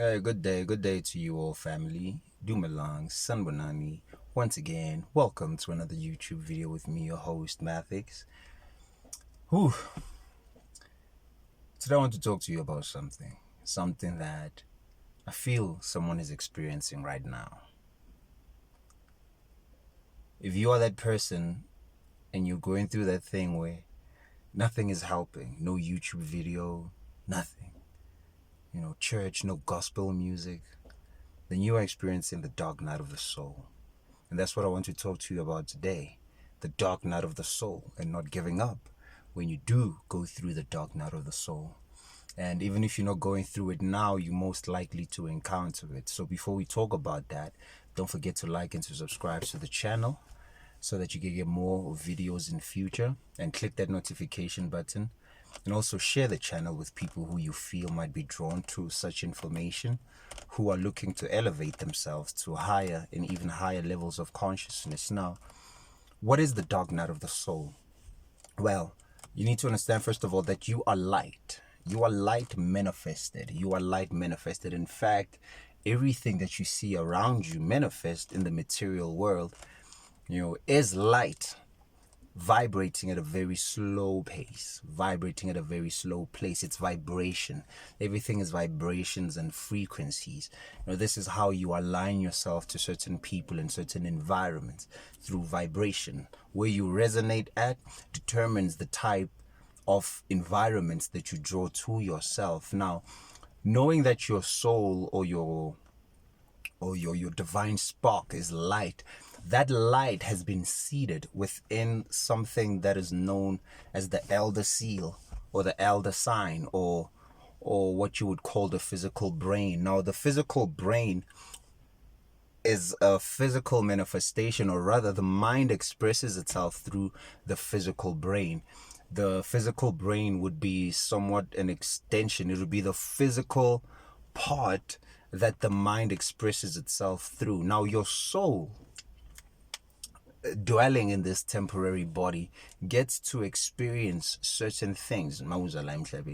Good day to you all, family. Dumalang, Sanbonani. Once again, welcome to another YouTube video with me, your host, Mathix. Whew. Today I want to talk to you about something that I feel someone is experiencing right now. If you are that person and you're going through that thing where nothing is helping, no YouTube video, nothing, church, no gospel music, then you are experiencing the dark night of the soul. And that's what I want to talk to you about today. The dark night of the soul, and not giving up when you do go through the dark night of the soul. And even if you're not going through it now, you're most likely to encounter it. So before we talk about that, don't forget to like and to subscribe to the channel so that you can get more videos in future, and click that notification button. And also share the channel with people who you feel might be drawn to such information, who are looking to elevate themselves to higher and even higher levels of consciousness. Now, what is the dark night of the soul? Well, you need to understand, first of all, that you are light. You are light manifested. You are light manifested. In fact, everything that you see around you manifest in the material world, is light, vibrating at a very slow pace, vibrating at a very slow place. It's vibration. Everything is vibrations and frequencies. This is how you align yourself to certain people and certain environments, through vibration. Where you resonate at determines the type of environments that you draw to yourself. Now, knowing that your soul or your divine spark is light, that light has been seated within something that is known as the elder seal, or the elder sign, or what you would call the physical brain. Now, the physical brain is a physical manifestation, or rather the mind expresses itself through the physical brain. The physical brain would be somewhat an extension. It would be the physical part that the mind expresses itself through. Now, your soul, dwelling in this temporary body, gets to experience certain things.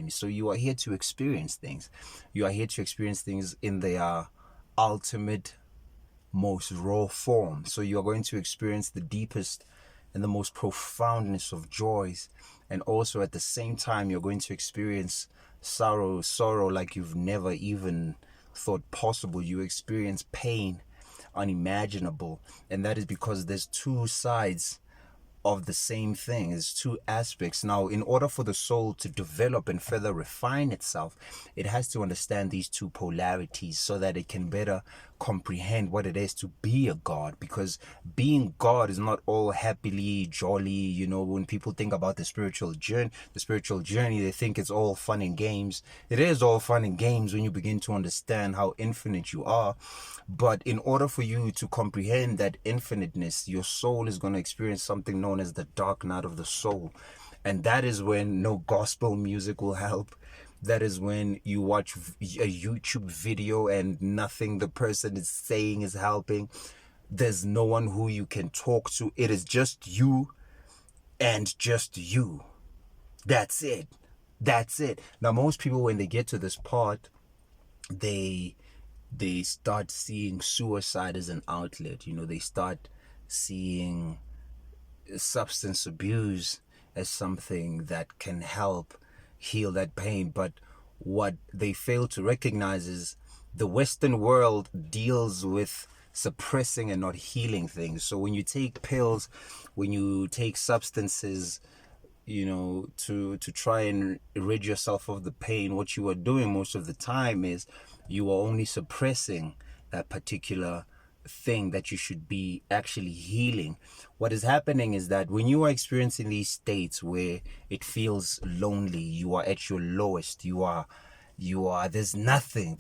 So you are here to experience things. You are here to experience things in their ultimate, most raw form. So you are going to experience the deepest and the most profoundness of joys. And also at the same time, you're going to experience sorrow like you've never even thought possible. You experience pain unimaginable, and that is because there's two sides of the same thing. There's two aspects. Now, in order for the soul to develop and further refine itself, it has to understand these two polarities so that it can better comprehend what it is to be a god. Because being God is not all happily jolly. When people think about the spiritual journey, they think it's all fun and games. It is all fun and games when you begin to understand how infinite you are. But in order for you to comprehend that infiniteness, your soul is going to experience something known as the dark night of the soul. And that is when no gospel music will help. That is when you watch a YouTube video and nothing the person is saying is helping. There's no one who you can talk to. It is just you and just you. That's it. That's it. Now, most people, when they get to this part, they start seeing suicide as an outlet. They start seeing substance abuse as something that can help heal that pain. But what they fail to recognize is the Western world deals with suppressing and not healing things. So when you take pills, when you take substances, to try and rid yourself of the pain, what you are doing most of the time is you are only suppressing that particular thing that you should be actually healing. What is happening is that when you are experiencing these states where it feels lonely, you are at your lowest, there's nothing,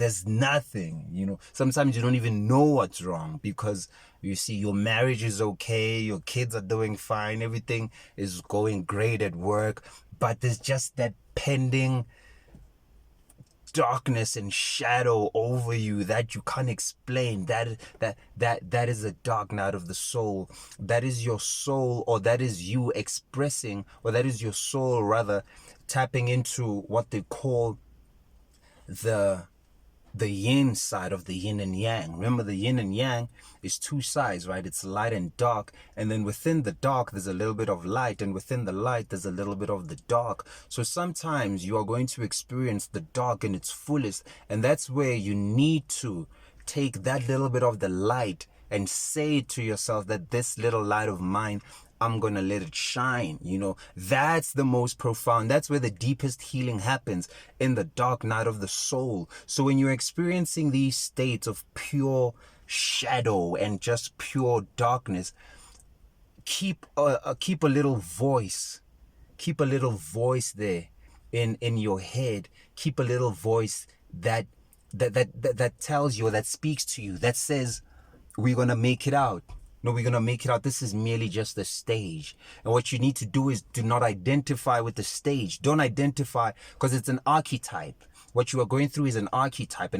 sometimes you don't even know what's wrong, because you see your marriage is okay, your kids are doing fine, everything is going great at work, but there's just that pending darkness and shadow over you that you can't explain. That is a dark night of the soul. That is your soul, or that is you expressing, or that is your soul rather tapping into what they call the the yin side of the yin and yang. Remember, the yin and yang is two sides, right? It's light and dark, and then within the dark there's a little bit of light, and within the light there's a little bit of the dark. So sometimes you are going to experience the dark in its fullest, and that's where you need to take that little bit of the light and say to yourself that this little light of mine, I'm gonna let it shine. That's the most profound. That's where the deepest healing happens, in the dark night of the soul. So when you're experiencing these states of pure shadow and just pure darkness, keep a little voice. Keep a little voice there in your head. Keep a little voice that tells you, or that speaks to you, that says, we're gonna make it out. No, we're gonna make it out. This is merely just a stage. And what you need to do is do not identify with the stage. Don't identify, because it's an archetype. What you are going through is an archetype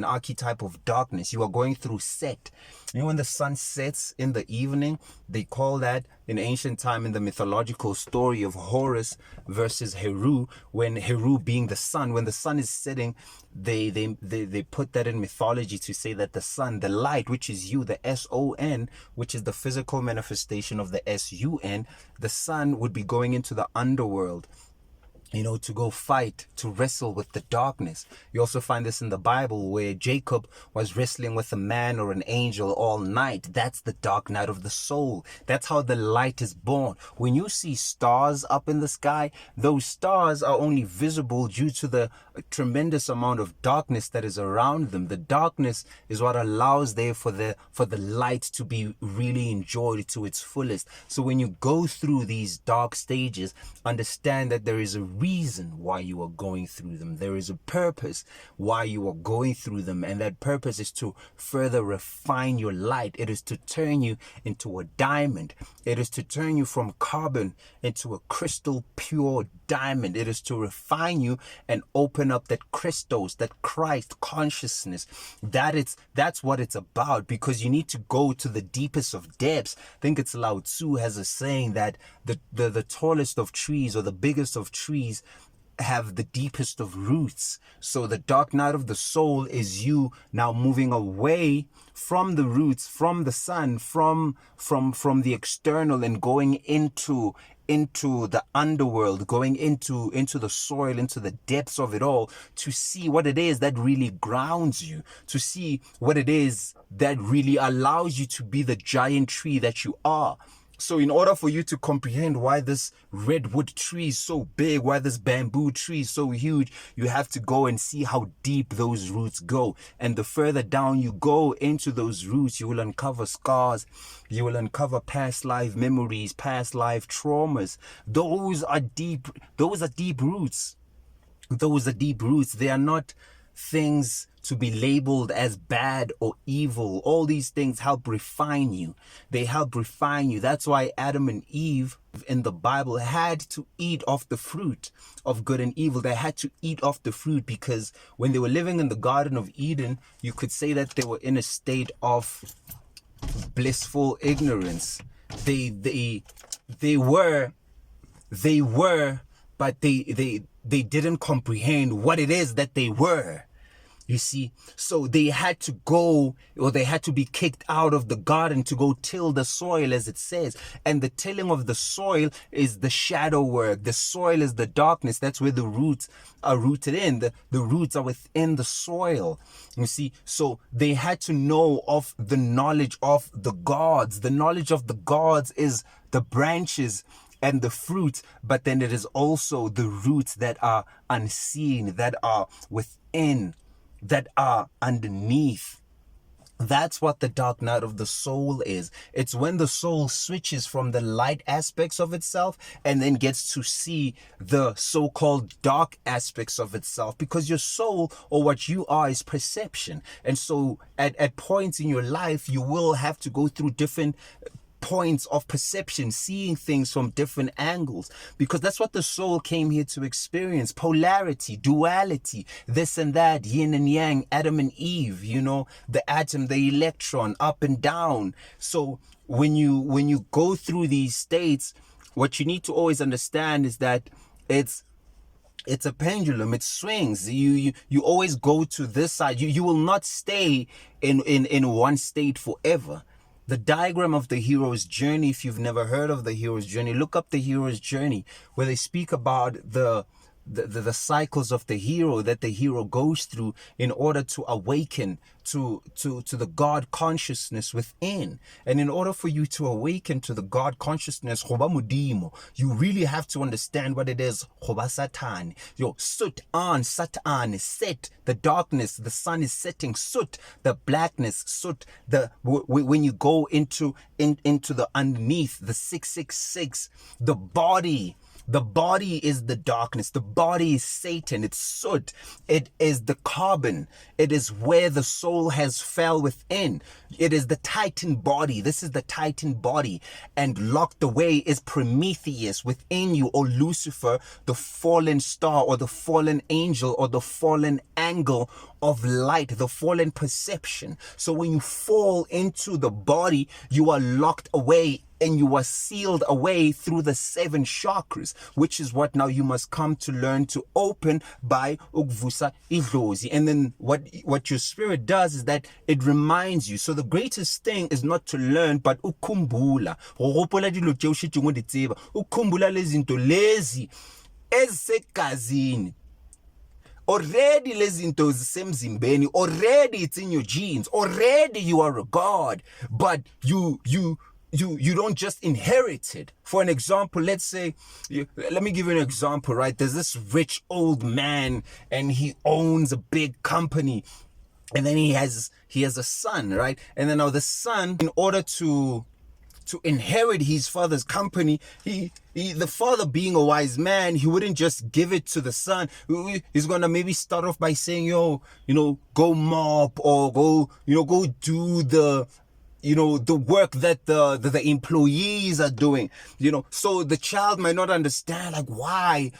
of darkness. You are going through Set. When the sun sets in the evening, they call that, in ancient time, in the mythological story of Horus versus Heru, when Heru being the sun, when the sun is setting, they put that in mythology to say that the sun, the light, which is you, the S-O-N, which is the physical manifestation of the S-U-N, the sun would be going into the underworld, to go fight, to wrestle with the darkness. You also find this in the Bible, where Jacob was wrestling with a man or an angel all night. That's the dark night of the soul. That's how the light is born. When you see stars up in the sky, those stars are only visible due to the tremendous amount of darkness that is around them. The darkness is what allows there for the light to be really enjoyed to its fullest. So when you go through these dark stages, understand that there is a reason why you are going through them. There is a purpose why you are going through them, and that purpose is to further refine your light. It is to turn you into a diamond. It is to turn you from carbon into a crystal pure diamond. It is to refine you and open up that Christos, that Christ consciousness. That's what it's about, because you need to go to the deepest of depths. I think it's Lao Tzu has a saying that the tallest of trees, or the biggest of trees, have the deepest of roots. So the dark night of the soul is you now moving away from the roots, from the sun, from the external, and going into the underworld, going into the soil, into the depths of it all, to see what it is that really grounds you, to see what it is that really allows you to be the giant tree that you are. So in order for you to comprehend why this redwood tree is so big, why this bamboo tree is so huge, you have to go and see how deep those roots go. And the further down you go into those roots, you will uncover scars. You will uncover past life memories, past life traumas. Those are deep roots. Those are deep roots. They are not things to be labeled as bad or evil. All these things help refine you. They help refine you. That's why Adam and Eve in the Bible had to eat off the fruit of good and evil. They had to eat off the fruit, because when they were living in the Garden of Eden, you could say that they were in a state of blissful ignorance. They were, but they didn't comprehend what it is that they were. You see, so they had to go, or they had to be kicked out of the garden to go till the soil, as it says. And the tilling of the soil is the shadow work. The soil is the darkness. That's where the roots are rooted in. The roots are within the soil. You see, so they had to know of the knowledge of the gods. The knowledge of the gods is the branches and the fruit, but then it is also the roots that are unseen, that are within, that are underneath. That's what the dark night of the soul is. It's when the soul switches from the light aspects of itself and then gets to see the so-called dark aspects of itself, because your soul, or what you are, is perception. And so at points in your life, you will have to go through different points of perception, seeing things from different angles, because that's what the soul came here to experience. Polarity, duality, this and that, yin and yang, Adam and Eve, the atom, the electron, up and down. So when you go through these states, what you need to always understand is that it's It's a pendulum. It swings. You always go to this side. You will not stay in one state forever. The diagram of the hero's journey, if you've never heard of the hero's journey, look up the hero's journey, where they speak about the cycles of the hero that the hero goes through in order to awaken to the God consciousness within. And in order for you to awaken to the God consciousness, you really have to understand what it is. Satan, sut on, satan, set, the darkness, the sun is setting, sut, the blackness, sut, when you go into the underneath, the 666, the body. The body is the darkness. The body is Satan. It's soot. It is the carbon. It is where the soul has fell within. It is the Titan body. This is the Titan body. And locked away is Prometheus within you, or Lucifer, the fallen star, or the fallen angel, or the fallen angle of light, the fallen perception. So when you fall into the body, you are locked away and you are sealed away through the 7 chakras, which is what now you must come to learn to open by ukuvusa idlozi. And then what your spirit does is that it reminds you. So the greatest thing is not to learn, but ukhumbula. Ukhumbula lezinto lezi ezisegazini. Already lezinto zisemzimbeni. Already it's in your genes. Already you are a god, but you don't just inherit it. For an example, let's say, let me give you an example, right? There's this rich old man and he owns a big company, and then he has a son, right? And then now the son, in order to inherit his father's company, the father, being a wise man, he wouldn't just give it to the son. He's gonna maybe start off by saying, go mop, or go do the work that the employees are doing, so the child might not understand, like, why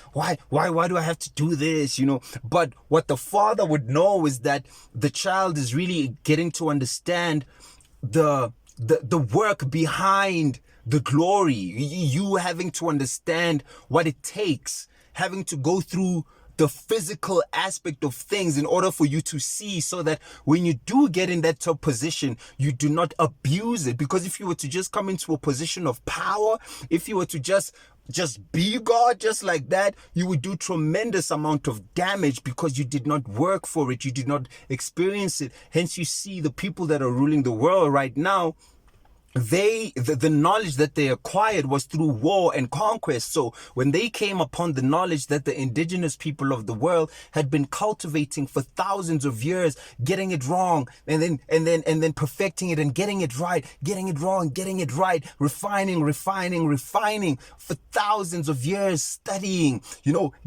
do I have to do this, but what the father would know is that the child is really getting to understand the work behind the glory. You having to understand what it takes, having to go through the physical aspect of things in order for you to see, so that when you do get in that top position, you do not abuse it. Because if you were to just come into a position of power, if you were to just be God just like that, you would do tremendous amount of damage because you did not work for it. You did not experience it. Hence you see the people that are ruling the world right now, the knowledge that they acquired was through war and conquest. So when they came upon the knowledge that the indigenous people of the world had been cultivating for thousands of years, getting it wrong and then perfecting it and getting it right, getting it wrong, getting it right, refining for thousands of years, studying,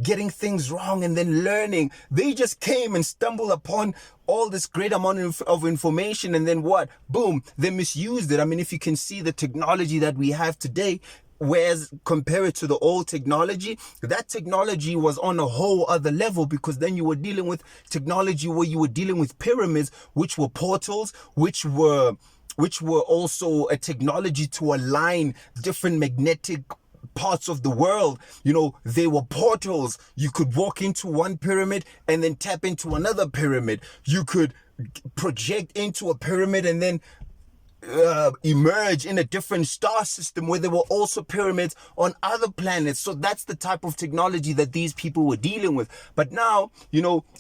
getting things wrong and then learning, they just came and stumbled upon all this great amount of information, and then what? Boom, they misused it. I mean, if you can see the technology that we have today, whereas compare it to the old technology, that technology was on a whole other level, because then you were dealing with technology where you were dealing with pyramids, which were portals, which were also a technology to align different magnetic parts of the world. They were portals. You could walk into one pyramid and then tap into another pyramid. You could project into a pyramid and then emerge in a different star system where there were also pyramids on other planets. So that's the type of technology that these people were dealing with. But now,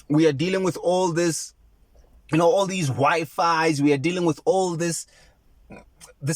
we are dealing with all this, all these Wi-Fis. We are dealing with all this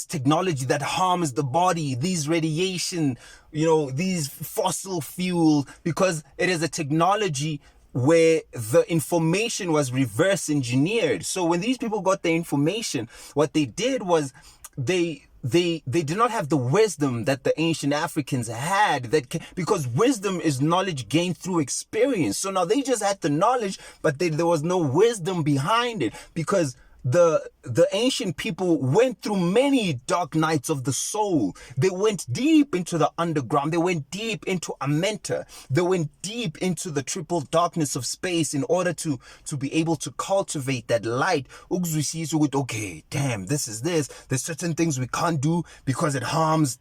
technology that harms the body, these radiation, these fossil fuel, because it is a technology where the information was reverse engineered. So when these people got the information, what they did was they did not have the wisdom that the ancient Africans had, because wisdom is knowledge gained through experience. So now they just had the knowledge, but there was no wisdom behind it, because the ancient people went through many dark nights of the soul. They went deep into the underground. They went deep into Amenta. They went deep into the triple darkness of space in order to be able to cultivate that light. Okay, damn, this is this. There's certain things we can't do because it harms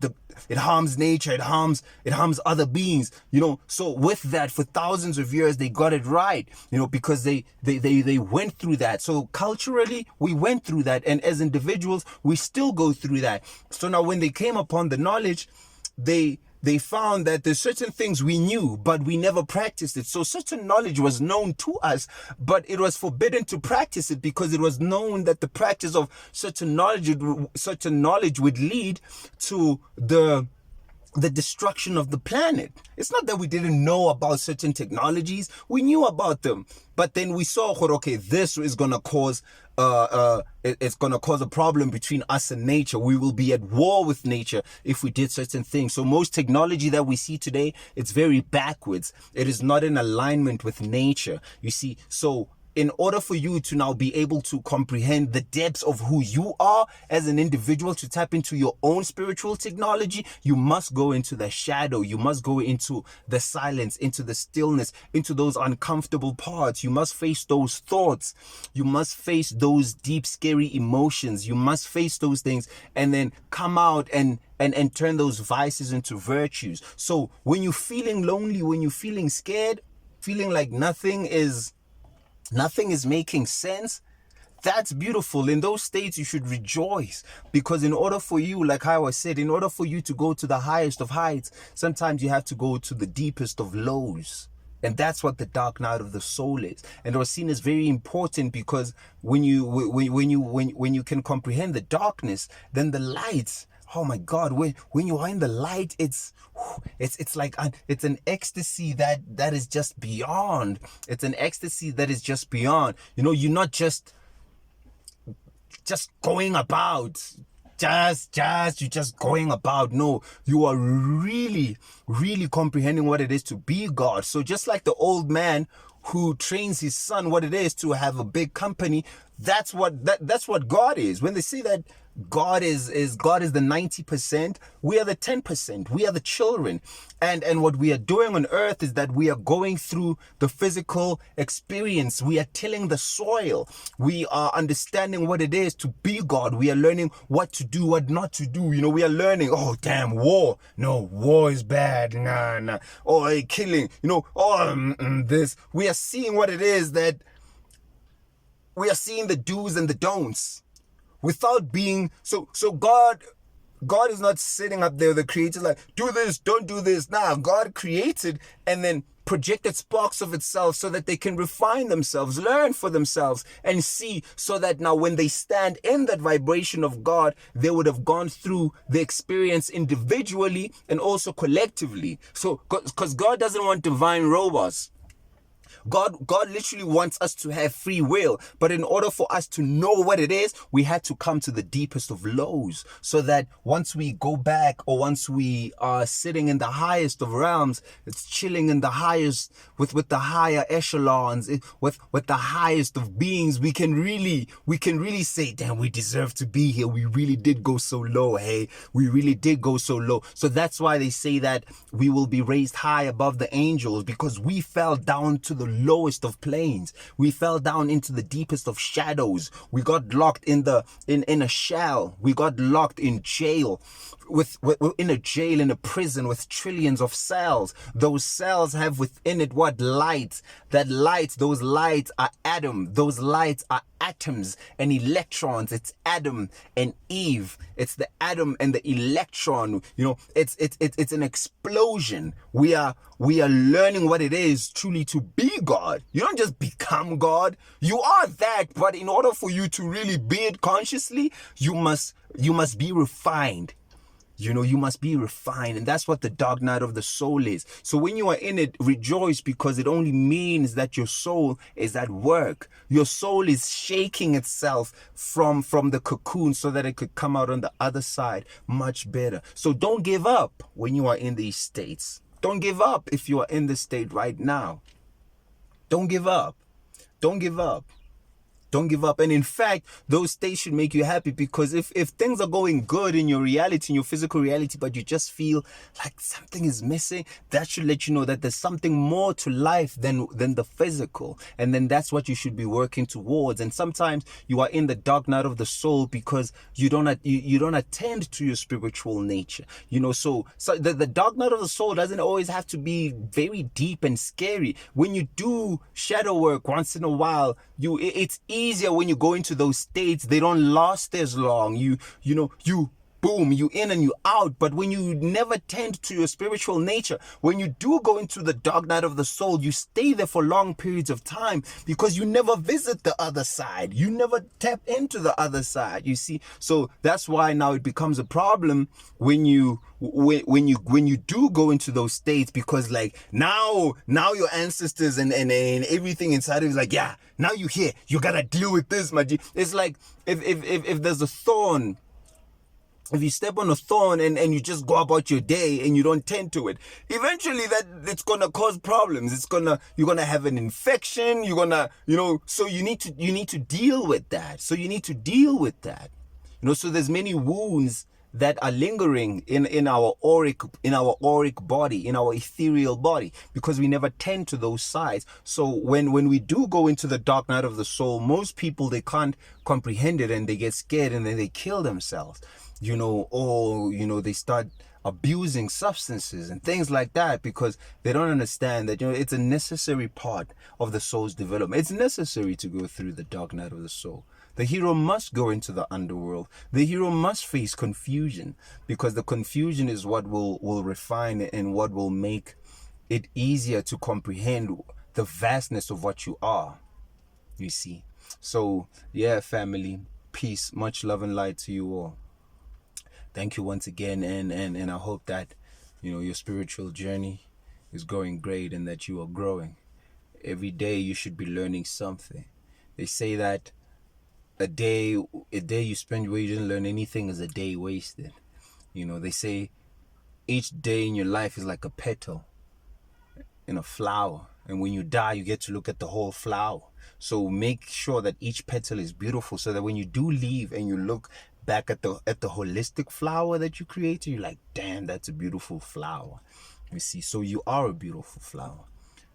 nature, it harms other beings, so with that, for thousands of years they got it right, because they went through that. So culturally we went through that, and as individuals we still go through that. So now when they came upon the knowledge, they found that there's certain things we knew, but we never practiced it. So certain knowledge was known to us, but it was forbidden to practice it because it was known that the practice of certain knowledge would lead to the destruction of the planet. It's not that we didn't know about certain technologies. We knew about them. But then we saw, okay, this is going to cause it's going to cause a problem between us and nature. We will be at war with nature if we did certain things. So most technology that we see today, it's very backwards. It is not in alignment with nature. You see, so in order for you to now be able to comprehend the depths of who you are as an individual, to tap into your own spiritual technology, you must go into the shadow. You must go into the silence, into the stillness, into those uncomfortable parts. You must face those thoughts. You must face those deep, scary emotions. You must face those things and then come out and turn those vices into virtues. So when you're feeling lonely, when you're feeling scared, feeling like nothing is making sense, that's beautiful. In those states, you should rejoice, because in order for you, like how I said, in order for you to go to the highest of heights, sometimes you have to go to the deepest of lows. And that's what the dark night of the soul is. And it was seen as very important because when you can comprehend the darkness, then the light, oh my God, when you are in the light, it's like it's an ecstasy that is just beyond. It's an ecstasy that is just beyond. You're not just going about, you're just going about. No, you are really, really comprehending what it is to be God. So just like the old man who trains his son what it is to have a big company, that's what God is. When they say that God is the 90%, we are the 10%, we are the children. And what we are doing on earth is that we are going through the physical experience. We are tilling the soil. We are understanding what it is to be God. We are learning what to do, what not to do. We are learning, oh damn, war. No, war is bad. Nah. Oh, hey, killing, this. We are seeing what it is that we are seeing, the do's and the don'ts, without being so God is not sitting up there, the creator, like, do this, don't do this. Nah, God created and then projected sparks of itself so that they can refine themselves, learn for themselves, and see, so that now when they stand in that vibration of God, they would have gone through the experience individually and also collectively. So because God doesn't want divine robots. God literally wants us to have free will. But in order for us to know what it is, we had to come to the deepest of lows, so that once we go back, or once we are sitting in the highest of realms, it's chilling in the highest with the higher echelons, with the highest of beings, we can really say, damn, we deserve to be here. We really did go so low. Hey, we really did go so low. So that's why they say that we will be raised high above the angels, because we fell down to the lowest of planes. We fell down into the deepest of shadows. We got locked in a shell. We got locked in jail, in a prison with trillions of cells. Those cells have within it what? Light. Those lights are those lights are atoms and electrons. It's Adam and Eve. It's the atom and the electron. It's an explosion. We are learning what it is truly to be God. You don't just become God. You are that, but in order for you to really be it consciously, you must be refined. You must be refined. And that's what the dark night of the soul is. So when you are in it, rejoice, because it only means that your soul is at work. Your soul is shaking itself from the cocoon so that it could come out on the other side much better. So don't give up when you are in these states. Don't give up if you are in this state right now. Don't give up. Don't give up. Don't give up. And in fact, those states should make you happy, because if things are going good in your reality, in your physical reality, but you just feel like something is missing, that should let you know that there's something more to life than the physical. And then that's what you should be working towards. And sometimes you are in the dark night of the soul because you don't attend to your spiritual nature. So the dark night of the soul doesn't always have to be very deep and scary. When you do shadow work once in a while, it's easier when you go into those states. They don't last as long. You boom, you in and you out. But when you never tend to your spiritual nature, when you do go into the dark night of the soul, you stay there for long periods of time because you never visit the other side. You never tap into the other side, you see. So that's why now it becomes a problem when you do go into those states, because like now your ancestors and everything inside of you is like, yeah, now you here, you gotta deal with this, my G. It's like if there's a thorn, if you step on a thorn and you just go about your day and you don't tend to it, eventually it's gonna cause problems. You're gonna have an infection. So you need to deal with that. So there's many wounds that are lingering in our auric body, in our ethereal body, because we never tend to those sides. So when we do go into the dark night of the soul, most people, they can't comprehend it and they get scared and then they kill themselves. They start abusing substances and things like that because they don't understand that, it's a necessary part of the soul's development. It's necessary to go through the dark night of the soul. The hero must go into the underworld. The hero must face confusion, because the confusion is what will refine it and what will make it easier to comprehend the vastness of what you are, you see. So, yeah, family, peace, much love and light to you all. Thank you once again, and I hope that, your spiritual journey is going great and that you are growing. Every day you should be learning something. They say that a day you spend where you didn't learn anything is a day wasted. They say each day in your life is like a petal in a flower, and when you die, you get to look at the whole flower. So make sure that each petal is beautiful, so that when you do leave and you look back at the holistic flower that you created, you're like, damn, that's a beautiful flower. You see, so you are a beautiful flower.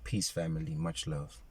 Peace, family. Much love.